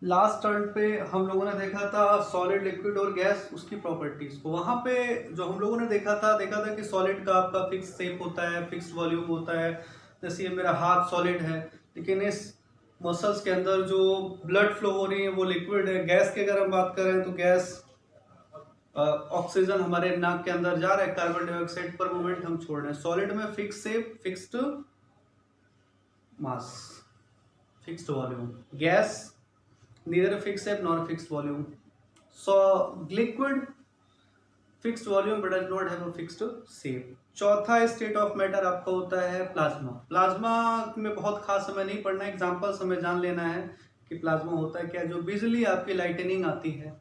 Last turn पे हम लोगों ने देखा था सॉलिड, लिक्विड और गैस, उसकी प्रॉपर्टीज को। वहां पे जो हम लोगों ने देखा था कि सॉलिड का आपका फिक्स शेप होता है, फिक्स वॉल्यूम होता है। जैसे ये मेरा हाथ सॉलिड है, लेकिन इस मसल्स के अंदर जो ब्लड फ्लो हो रही है वो लिक्विड है। गैस की अगर हम बात करें तो गैस, ऑक्सीजन हमारे नाक के अंदर जा रहा है, कार्बन डाइऑक्साइड पर मोमेंट हम छोड़ रहे हैं। सॉलिड में fix shape, fixed mass, fixed volume. Gas neither a fixed shape nor a fixed volume. So liquid fixed volume but does not have a fixed shape. चौथा स्टेट ऑफ मैटर आपका होता है plasma. Plasma में बहुत खास हमें नहीं पढ़ना, एग्जांपल्स हमें जान लेना है कि प्लाज्मा होता है क्या। जो बिजली आपकी लाइटनिंग आती है,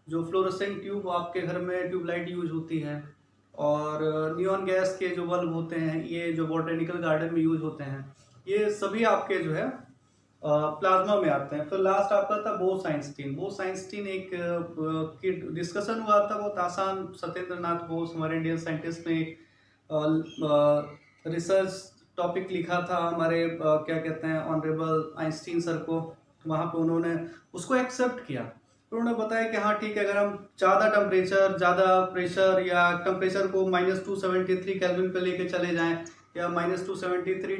जो फ्लोरोसेंट ट्यूब आपके घर में ट्यूबलाइट यूज होती है, और नियॉन गैस के जो बल्ब होते हैं, ये जो बोटेनिकल गार्डन में यूज होते हैं, ये सभी आपके जो है प्लाज्मा में आते हैं। फिर लास्ट आपका था बोस-आइंस्टीन। बोस-आइंस्टीन एक की डिस्कशन हुआ था बहुत आसान। सत्येंद्र नाथ बोस हमारे इंडियन साइंटिस्ट ने रिसर्च टॉपिक लिखा था हमारे क्या कहते हैं ऑनरेबल आइंस्टीन सर को। वहाँ पे उन्होंने उसको एक्सेप्ट किया। तो उन्होंने बताया कि हाँ ठीक है, अगर हम ज़्यादा टेम्परेचर, ज़्यादा प्रेशर या टेम्परेचर को -273 केल्विन पे लेके चले जाएं या -273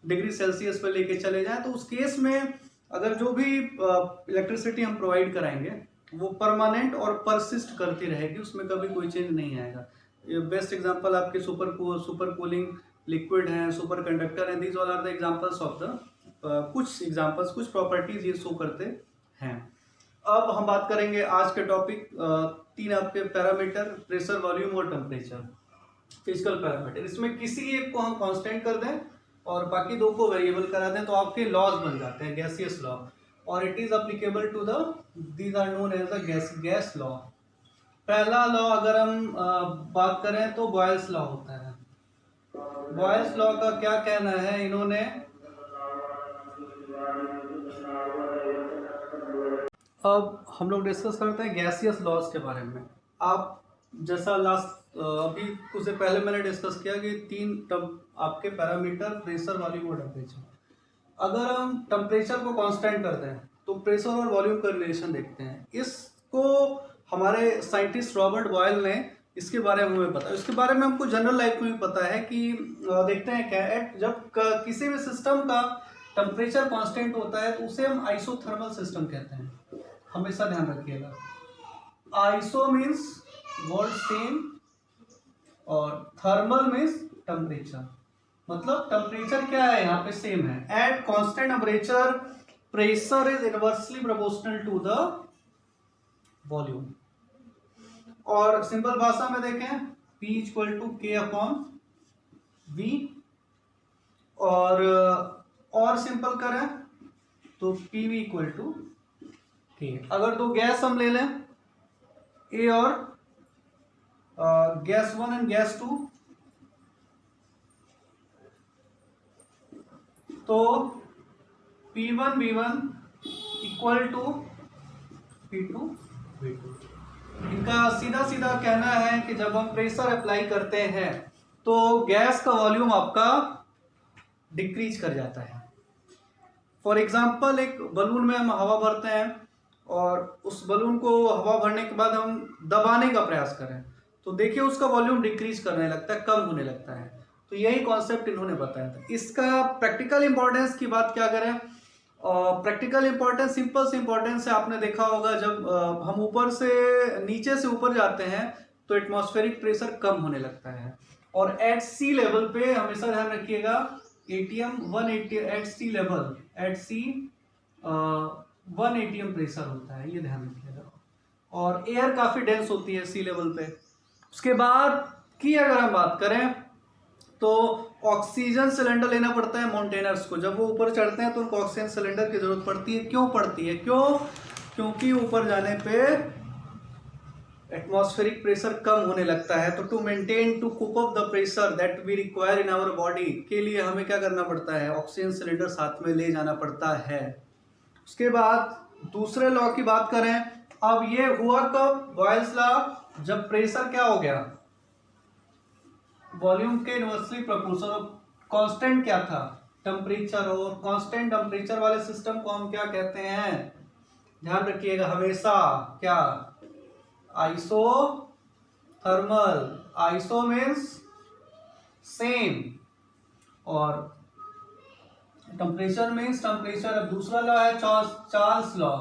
डिग्री सेल्सियस पे लेके चले जाएं, तो उस केस में अगर जो भी इलेक्ट्रिसिटी हम प्रोवाइड कराएंगे वो परमानेंट और परसिस्ट करती रहेगी, उसमें कभी कोई चेंज नहीं आएगा। बेस्ट एग्जांपल आपके सुपर कूलिंग लिक्विड हैं, सुपर कंडक्टर हैं। These all are the examples of the कुछ एग्जांपल्स, कुछ प्रॉपर्टीज ये शो करते हैं। अब हम बात करेंगे आज के टॉपिक, तीन आपके पैरामीटर, प्रेशर, वॉल्यूम और टेम्परेचर, फिजिकल पैरामीटर। इसमें किसी एक को हम कांस्टेंट कर दें और बाकी दो को वेरिएबल करा दें तो आपके लॉज बन जाते हैं, गैसियस लॉ, और it is applicable to the these are known as the gas law. पहला लॉ अगर हम बात करें तो बॉयल्स लॉ होता है। बॉयल्स लॉ का क्या कहना है, इन्होंने अब हम लोग डिस्कस करते हैं गैसियस लॉज के बारे में। आप जैसा लास्ट अभी कुछ देर पहले मैंने डिस्कस किया कि तीन आपके पैरामीटर, प्रेशर, वॉल्यूम और टेम्परेचर। अगर हम टेम्परेचर को कांस्टेंट करते हैं तो प्रेशर और वॉल्यूम का रिलेशन देखते हैं। इसको हमारे साइंटिस्ट रॉबर्ट बॉयल ने इसके बारे में हमें पता है। इसके बारे में हमको जनरल लाइफ में भी पता है कि देखते हैं क्या है, जब किसी भी सिस्टम का टेम्परेचर कांस्टेंट होता है तो उसे हम आइसोथर्मल सिस्टम कहते हैं। हमेशा ध्यान रखिएगा, आइसो मीन्स वर्ड सेम और थर्मल मीन्स टेम्परेचर। मतलब टेम्परेचर क्या है यहाँ पे सेम है। At constant temperature pressure is inversely proportional to the volume. और सिंपल भाषा में देखें, P equal to K upon V, और सिंपल करें तो PV इक्वल टू K। अगर दो गैस हम ले लें, A और गैस 1 एंड गैस 2, तो P1 V1 equal to P2 V2। इनका सीधा सीधा कहना है कि जब हम प्रेशर अप्लाई करते हैं तो गैस का वॉल्यूम आपका डिक्रीज कर जाता है। फॉर एग्जांपल, एक बलून में हम हवा भरते हैं और उस बलून को हवा भरने के बाद हम दबाने का प्रयास करें तो देखिए उसका वॉल्यूम डिक्रीज करने लगता है, कम होने लगता है। तो यही कॉन्सेप्ट इन्होंने बताया था। इसका प्रैक्टिकल इंपॉर्टेंस की बात क्या करें, प्रैक्टिकल इंपॉर्टेंस सिंपल से इंपॉर्टेंस है। आपने देखा होगा जब हम ऊपर से नीचे से ऊपर जाते हैं तो एटमॉस्फेरिक प्रेशर कम होने लगता है, और एट सी लेवल पे हमेशा ध्यान रखिएगा ATM 180 एट सी लेवल, एट सी 1 ATM प्रेशर होता है, ये ध्यान रखिएगा। और एयर काफी डेंस होती है सी लेवल पे। उसके बाद की अगर हम बात करें तो ऑक्सीजन सिलेंडर लेना पड़ता है माउंटेनर्स को। जब वो ऊपर चढ़ते हैं तो उनको ऑक्सीजन सिलेंडर की जरूरत पड़ती है। क्यों पड़ती है? क्योंकि ऊपर जाने पे एटमॉस्फेरिक प्रेशर कम होने लगता है। तो to maintain, to cope up the pressure that we require in our body के लिए हमें क्या करना पड़ता है, ऑक्सीजन सिलेंडर साथ में ले जाना पड़ता है। उसके बाद दूसरे लॉ की बात करें, अब ये हुआ कब, बॉयल्स लॉ, जब प्रेशर क्या हो गया, वॉल्यूम के इनवर्सली प्रोपोर्शनल। कांस्टेंट क्या था, टेम्परेचर। और कांस्टेंट टेम्परेचर वाले सिस्टम को हम क्या कहते हैं, ध्यान रखिएगा हमेशा क्या, आइसोथर्मल, आइसो मीन्स सेम, और टेम्परेचर मीन्स टेम्परेचर। अब दूसरा लॉ है Charles law,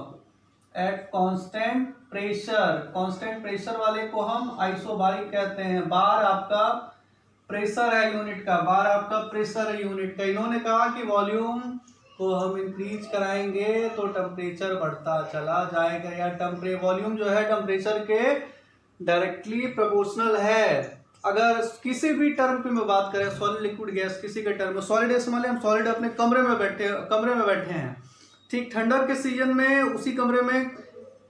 eight constant pressure, constant pressure वाले को हम आइसोबारिक कहते हैं। बार आपका प्रेशर है यूनिट का, बार आपका प्रेशर है यूनिट का। इन्होंने कहा कि वॉल्यूम को हम इंक्रीज कराएंगे तो टेम्परेचर बढ़ता चला जाएगा, या वॉल्यूम जो है टेम्परेचर के डायरेक्टली प्रोपोर्शनल है। अगर किसी भी टर्म पे मैं बात करें, सॉलिड लिक्विड गैस, किसी के टर्म में सॉलिड ऐसे मान हम सॉलिड अपने कमरे में बैठे हैं, ठीक ठंडक के सीजन में उसी कमरे में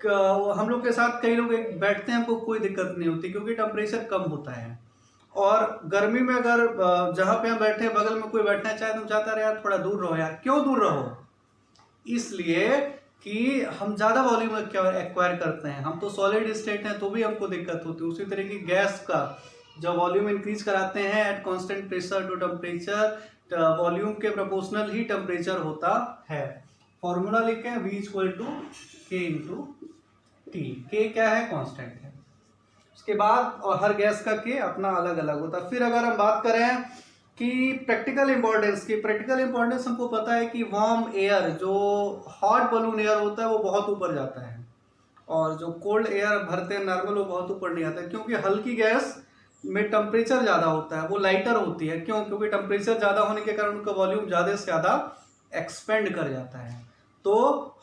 हम लोग के साथ कई लोग बैठते हैं, हमको कोई दिक्कत नहीं होती क्योंकि टेम्परेचर कम होता है। और गर्मी में अगर जहाँ पे हम बैठे बगल में कोई बैठना चाहे तो हम चाहते हैं यार थोड़ा दूर रहो, यार क्यों दूर रहो, इसलिए कि हम ज़्यादा वॉल्यूम एक्वायर करते हैं। हम तो सॉलिड स्टेट हैं तो भी हमको दिक्कत होती है। उसी तरीके गैस का जब वॉल्यूम इंक्रीज कराते हैं at constant pressure to temperature, volume के प्रोपोर्शनल ही टेम्परेचर होता है। फॉर्मूला लिखें V equal to K into T। K क्या है, कांस्टेंट है। उसके बाद और हर गैस का K अपना अलग अलग होता है। फिर अगर हम बात करें कि प्रैक्टिकल इंपॉर्टेंस की, प्रैक्टिकल इंपॉर्टेंस हमको पता है कि वार्म एयर, जो हॉट बलून एयर होता है वो बहुत ऊपर जाता है, और जो कोल्ड एयर भरते हैं नॉर्मल वो बहुत ऊपर नहीं आता है, क्योंकि हल्की गैस में टेम्परेचर ज़्यादा होता है, वो लाइटर होती है। क्यों? क्योंकि टेम्परेचर ज़्यादा होने के कारण उनका वॉल्यूम ज़्यादा से ज़्यादा एक्सपेंड कर जाता है। तो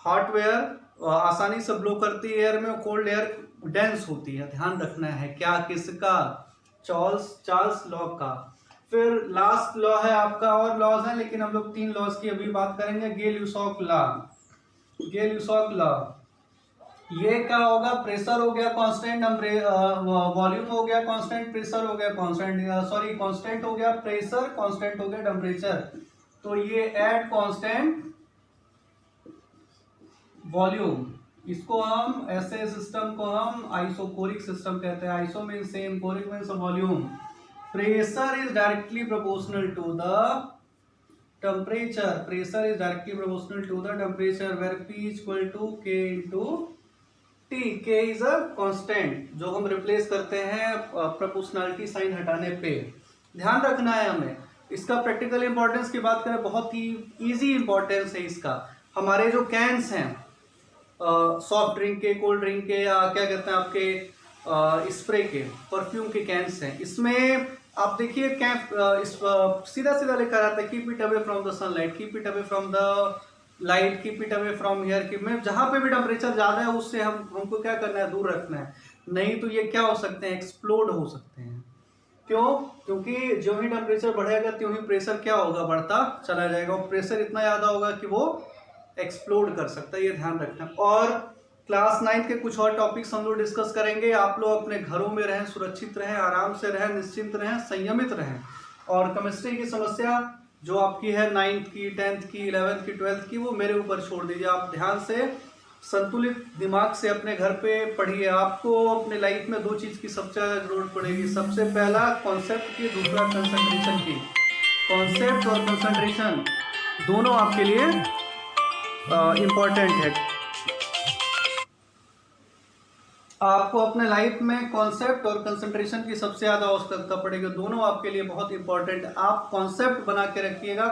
हॉट एयर आसानी से ब्लो करती है एयर में, कोल्ड एयर डेंस होती है। ध्यान रखना है क्या, किसका, चार्ल्स लॉ का। फिर लास्ट लॉ है आपका, और लॉज है लेकिन हम लोग 3 लॉज की अभी बात करेंगे। गेल-यूसॉक लॉ, गेल-यूसॉक लॉ, ये क्या होगा, प्रेशर हो गया कांस्टेंट, वॉल्यूम हो गया कांस्टेंट, प्रेशर हो गया कांस्टेंट, सॉरी कांस्टेंट हो गया प्रेशर, कांस्टेंट हो गया टेम्परेचर। तो ये एट कांस्टेंट वॉल्यूम, इसको हम ऐसे सिस्टम को हम आइसोकोरिक सिस्टम कहते हैं। Iso means same, choric means volume. Pressure is directly proportional to the temperature, pressure is directly proportional to the temperature where P is equal to K into T। K is a constant जो हम replace करते हैं proportionality sign हटाने पे। ध्यान रखना है हमें। इसका प्रैक्टिकल इंपॉर्टेंस की बात करें, बहुत ही इजी इंपॉर्टेंस है इसका। हमारे जो कैंस हैं सॉफ्ट ड्रिंक के, कोल्ड ड्रिंक के, या क्या कहते हैं आपके स्प्रे के, परफ्यूम के कैंस हैं, इसमें आप देखिए सीधा सीधा लिखा रहता है keep it away from the sunlight, keep it away from the light, keep it away from here. की में जहाँ पे भी टेम्परेचर ज़्यादा है उससे हमको क्या करना है, दूर रखना है, नहीं तो ये क्या हो सकते हैं, एक्सप्लोड हो सकते हैं। क्यों? क्योंकि जो ही टेम्परेचर बढ़ेगा त्यों ही प्रेशर क्या होगा, बढ़ता चला जाएगा, और प्रेशर इतना ज़्यादा होगा कि वो एक्सप्लोड कर सकता है, ये ध्यान रखना। और क्लास 9 के कुछ और टॉपिक्स हम लोग डिस्कस करेंगे। आप लोग अपने घरों में रहें, सुरक्षित रहें, आराम से रहें, निश्चिंत रहें, संयमित रहें। और केमिस्ट्री की समस्या जो आपकी है 9th की, 10th की, 11th की, 12th की, वो मेरे ऊपर छोड़ दीजिए। आप ध्यान से संतुलित दिमाग से अपने घर पे पढ़िए। आपको अपने लाइफ में 2 चीज़ की सबसे ज़्यादा जरूरत पड़ेगी। सबसे पहला कॉन्सेप्ट की, दूसरा कंसंट्रेशन की। कॉन्सेप्ट और कंसंट्रेशन दोनों आपके लिए इम्पॉर्टेंट है। आपको अपने लाइफ में कॉन्सेप्ट और कंसंट्रेशन की सबसे ज़्यादा आवश्यकता पड़ेगी, दोनों आपके लिए बहुत इंपॉर्टेंट है। आप कॉन्सेप्ट बना के रखिएगा,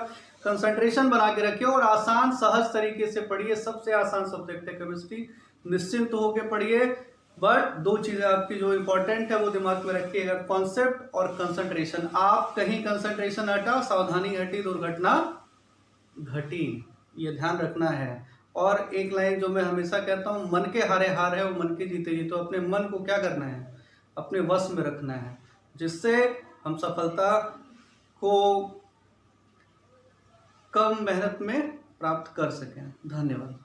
कंसंट्रेशन बना के रखिए, और आसान सहज तरीके से पढ़िए। सबसे आसान सब्जेक्ट है केमिस्ट्री, निश्चिंत होकर पढ़िए। बट 2 चीज़ें आपकी जो इंपॉर्टेंट है वो दिमाग में रखिएगा, कॉन्सेप्ट और कंसंट्रेशन। आप कहीं कंसंट्रेशन हटा, सावधानी हटी, दुर्घटना घटी, ये ध्यान रखना है। और एक लाइन जो मैं हमेशा कहता हूँ, मन के हारे हार है वो मन के जीते जीत। तो अपने मन को क्या करना है, अपने वश में रखना है, जिससे हम सफलता को कम मेहनत में प्राप्त कर सकें। धन्यवाद।